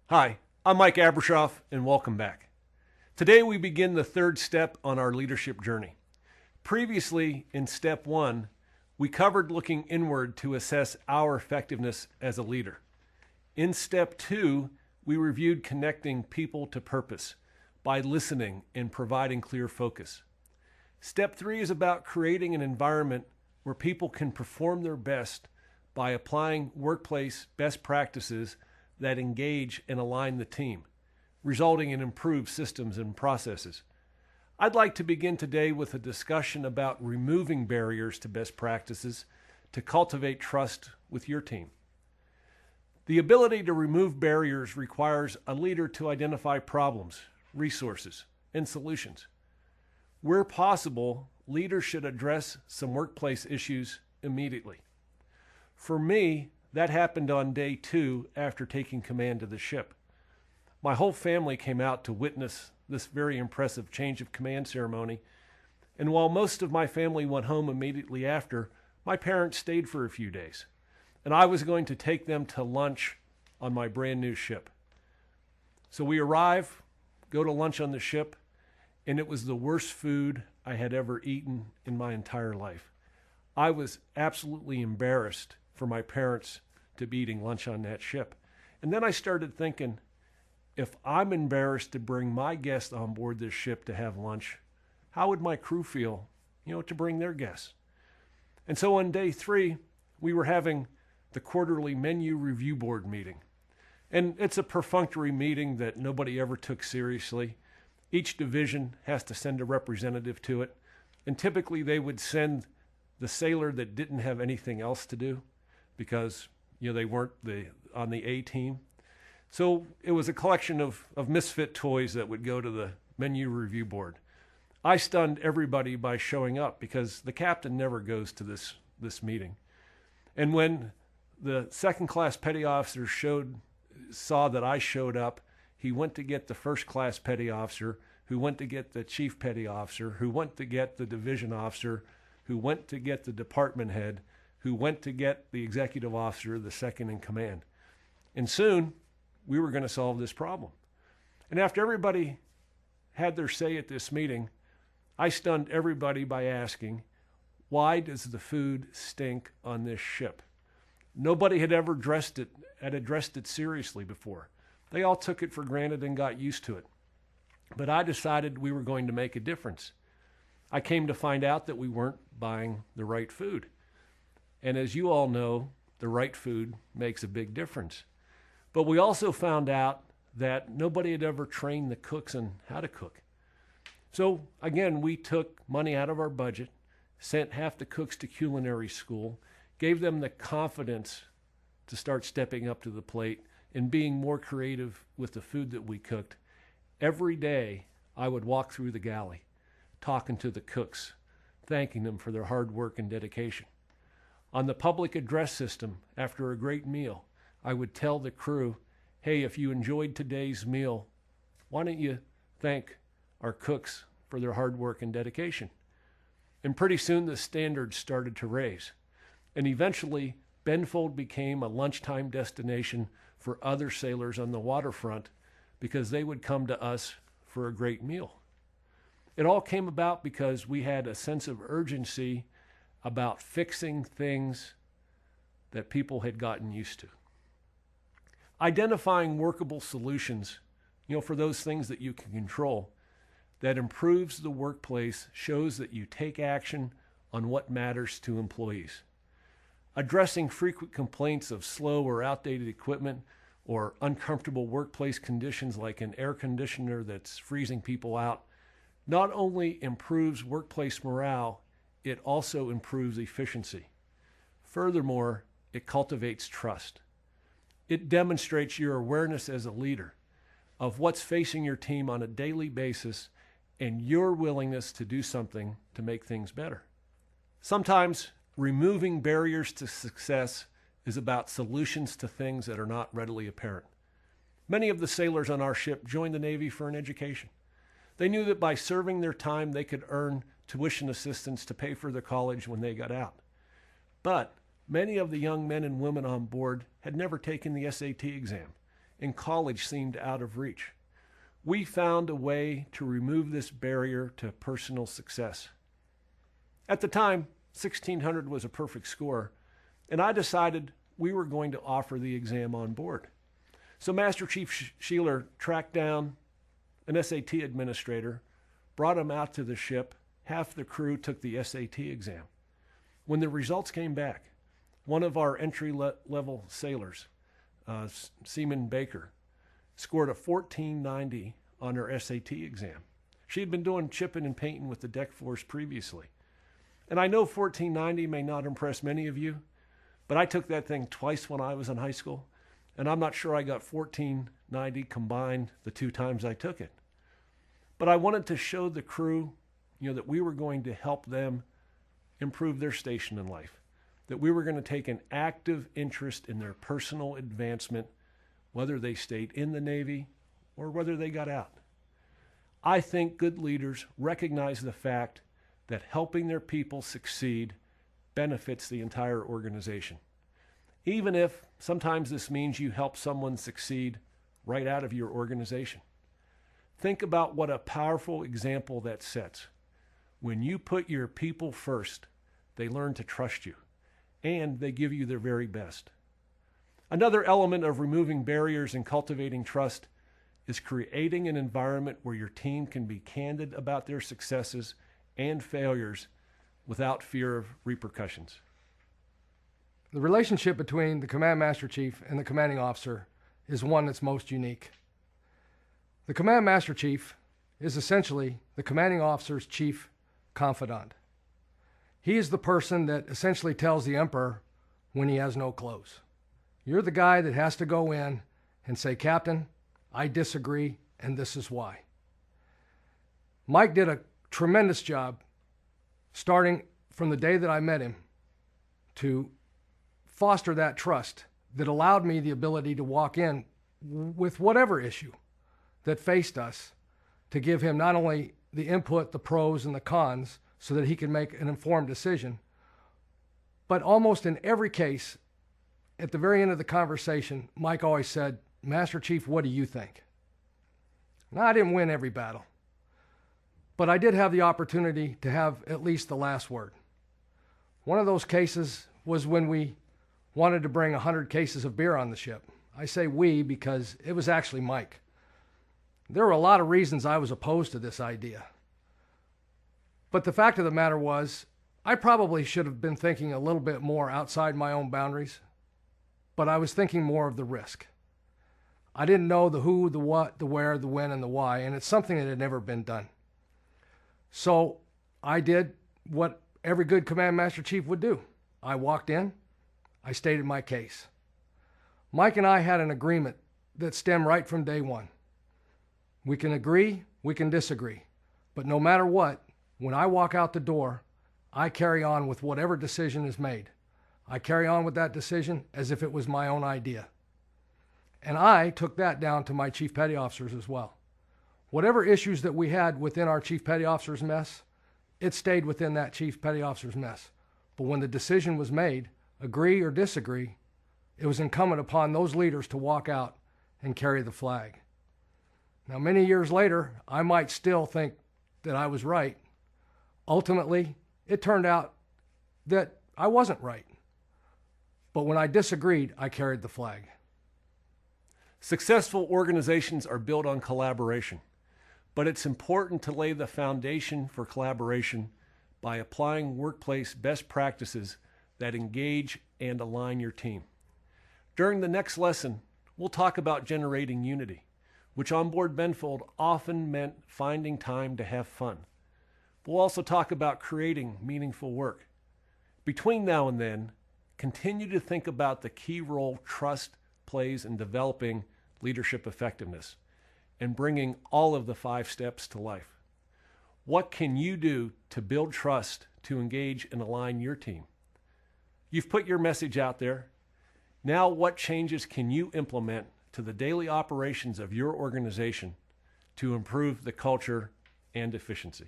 Hi, I'm Mike Abrashoff, and welcome back. Today we begin the third step on our leadership journey. Previously, in step one, we covered looking inward to assess our effectiveness as a leader. In step two, we reviewed connecting people to purpose by listening and providing clear focus. Step three is about creating an environment where people can perform their best by applying workplace best practices that engage and align the team, resulting in improved systems and processes. I'd like to begin today with a discussion about removing barriers to best practices to cultivate trust with your team. The ability to remove barriers requires a leader to identify problems, resources, and solutions. Where possible, leaders should address some workplace issues immediately. For me, that happened on day 2 after taking command of the ship. My whole family came out to witness this very impressive change of command ceremony, and while most of my family went home immediately after, my parents stayed for a few days, and I was going to take them to lunch on my brand new ship. So we arrive, go to lunch on the ship, and it was the worst food I had ever eaten in my entire life. I was absolutely embarrassed for my parents to be eating lunch on that ship. And then I started thinking, if I'm embarrassed to bring my guests on board this ship to have lunch, how would my crew feel, to bring their guests? And so on day 3, we were having the quarterly menu review board meeting. And it's a perfunctory meeting that nobody ever took seriously. Each division has to send a representative to it. And typically they would send the sailor that didn't have anything else to do because they weren't on the A team. So it was a collection of misfit toys that would go to the menu review board. I stunned everybody by showing up because the captain never goes to this meeting. And when the second class petty officer saw that I showed up, he went to get the first class petty officer, who went to get the chief petty officer, who went to get the division officer, who went to get the department head, who went to get the executive officer, the second in command. And soon, we were going to solve this problem. And after everybody had their say at this meeting, I stunned everybody by asking, why does the food stink on this ship? Nobody had ever addressed it seriously before. They all took it for granted and got used to it. But I decided we were going to make a difference. I came to find out that we weren't buying the right food. And as you all know, the right food makes a big difference. But we also found out that nobody had ever trained the cooks on how to cook. So again, we took money out of our budget, sent half the cooks to culinary school, gave them the confidence to start stepping up to the plate and being more creative with the food that we cooked. Every day, I would walk through the galley, talking to the cooks, thanking them for their hard work and dedication. On the public address system, after a great meal, I would tell the crew, hey, if you enjoyed today's meal, why don't you thank our cooks for their hard work and dedication? And pretty soon the standards started to raise. And eventually, Benfold became a lunchtime destination for other sailors on the waterfront because they would come to us for a great meal. It all came about because we had a sense of urgency about fixing things that people had gotten used to. Identifying workable solutions, for those things that you can control, that improves the workplace, shows that you take action on what matters to employees. Addressing frequent complaints of slow or outdated equipment or uncomfortable workplace conditions like an air conditioner that's freezing people out not only improves workplace morale, it also improves efficiency. Furthermore, it cultivates trust. It demonstrates your awareness as a leader of what's facing your team on a daily basis and your willingness to do something to make things better. Sometimes removing barriers to success is about solutions to things that are not readily apparent. Many of the sailors on our ship joined the Navy for an education. They knew that by serving their time, they could earn tuition assistance to pay for their college when they got out. But many of the young men and women on board had never taken the SAT exam and college seemed out of reach. We found a way to remove this barrier to personal success. At the time, 1600 was a perfect score, and I decided we were going to offer the exam on board. So Master Chief Shiloh tracked down an SAT administrator, brought him out to the ship. Half the crew took the SAT exam. When the results came back, one of our entry-level sailors, Seaman Baker, scored a 1490 on her SAT exam. She had been doing chipping and painting with the deck force previously. And I know 1490 may not impress many of you, but I took that thing twice when I was in high school, and I'm not sure I got 1490 combined the two times I took it. But I wanted to show the crew, that we were going to help them improve their station in life, that we were going to take an active interest in their personal advancement, whether they stayed in the Navy or whether they got out. I think good leaders recognize the fact that helping their people succeed benefits the entire organization. Even if sometimes this means you help someone succeed right out of your organization. Think about what a powerful example that sets. When you put your people first, they learn to trust you, and they give you their very best. Another element of removing barriers and cultivating trust is creating an environment where your team can be candid about their successes and failures without fear of repercussions. The relationship between the Command Master Chief and the commanding officer is one that's most unique. The Command Master Chief is essentially the commanding officer's chief confidant. He is the person that essentially tells the Emperor when he has no clothes. You're the guy that has to go in and say, Captain, I disagree, and this is why. Mike did a tremendous job starting from the day that I met him to foster that trust that allowed me the ability to walk in with whatever issue that faced us, to give him not only the input, the pros and the cons, so that he can make an informed decision, but almost in every case, at the very end of the conversation, Mike always said, Master Chief, what do you think? Now, I didn't win every battle, but I did have the opportunity to have at least the last word. One of those cases was when we wanted to bring 100 cases of beer on the ship. I say we because it was actually Mike. There were a lot of reasons I was opposed to this idea. But the fact of the matter was, I probably should have been thinking a little bit more outside my own boundaries, but I was thinking more of the risk. I didn't know the who, the what, the where, the when, and the why, and it's something that had never been done. So I did what every good Command Master Chief would do. I walked in, I stated my case. Mike and I had an agreement that stemmed right from day one. We can agree, we can disagree, but no matter what, when I walk out the door, I carry on with whatever decision is made. I carry on with that decision as if it was my own idea. And I took that down to my Chief Petty Officers as well. Whatever issues that we had within our Chief Petty Officers mess, it stayed within that Chief Petty Officers mess. But when the decision was made, agree or disagree, it was incumbent upon those leaders to walk out and carry the flag. Now, many years later, I might still think that I was right. Ultimately, it turned out that I wasn't right. But when I disagreed, I carried the flag. Successful organizations are built on collaboration, but it's important to lay the foundation for collaboration by applying workplace best practices that engage and align your team. During the next lesson, we'll talk about generating unity, which on board Benfold often meant finding time to have fun. We'll also talk about creating meaningful work. Between now and then, continue to think about the key role trust plays in developing leadership effectiveness and bringing all of the 5 steps to life. What can you do to build trust to engage and align your team? You've put your message out there. Now, what changes can you implement to the daily operations of your organization to improve the culture and efficiency?